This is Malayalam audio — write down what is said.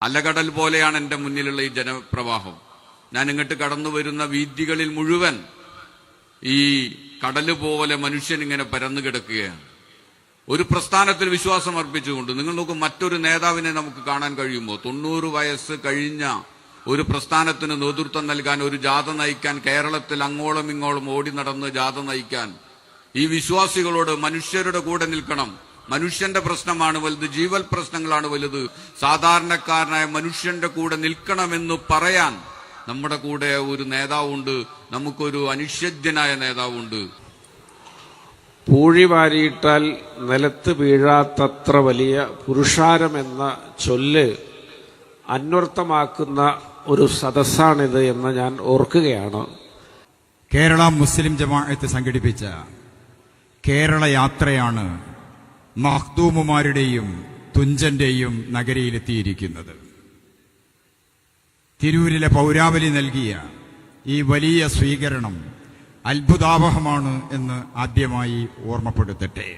അലകടൽ പോലെയാണ് എൻ്റെ മുന്നിലുള്ള ഈ ജനപ്രവാഹം. ഞാൻ ഇങ്ങോട്ട് കടന്നു വരുന്ന വീഥികളിൽ മുഴുവൻ ഈ കടല് പോലെ മനുഷ്യൻ ഇങ്ങനെ പരന്നു കിടക്കുകയാണ്. ഒരു പ്രസ്ഥാനത്തിൽ വിശ്വാസം അർപ്പിച്ചുകൊണ്ട്. നിങ്ങൾ നോക്കും, മറ്റൊരു നേതാവിനെ നമുക്ക് കാണാൻ കഴിയുമോ? 90 വയസ്സ് കഴിഞ്ഞ ഒരു പ്രസ്ഥാനത്തിന് നേതൃത്വം നൽകാൻ, ഒരു ജാഥ നയിക്കാൻ, കേരളത്തിൽ അങ്ങോളം ഇങ്ങോളം ഓടി നടന്ന് ജാഥ നയിക്കാൻ. ഈ വിശ്വാസികളോട് മനുഷ്യരുടെ കൂടെ നിൽക്കണം. മനുഷ്യന്റെ പ്രശ്നമാണ് വലുത്, ജീവൽ പ്രശ്നങ്ങളാണ് വലുത്. സാധാരണക്കാരനായ മനുഷ്യന്റെ കൂടെ നിൽക്കണമെന്ന് പറയാൻ നമ്മുടെ കൂടെ ഒരു നേതാവുണ്ട്. നമുക്കൊരു അനിഷേധ്യനായ നേതാവുണ്ട്. പൂഴി വാരിയിട്ടാൽ നിലത്ത് വീഴാത്തത്ര വലിയ പുരുഷാരമെന്ന ചൊല്ല് അന്വർത്ഥമാക്കുന്ന ഒരു സദസ്സാണിത് എന്ന് ഞാൻ ഓർക്കുകയാണ്. കേരള മുസ്ലിം ജമാഅത്ത് സംഘടിപ്പിച്ച കേരള യാത്രയാണ് മഖ്ദൂമുമാരുടെയും തുഞ്ചന്റെയും നഗരിയിലെത്തിയിരിക്കുന്നത്. തിരൂരിലെ പൗരാവലി നൽകിയ ഈ വലിയ സ്വീകരണം അത്ഭുതാവഹമാണ് എന്ന് ആദ്യമായി ഓർമ്മപ്പെടുത്തട്ടെ.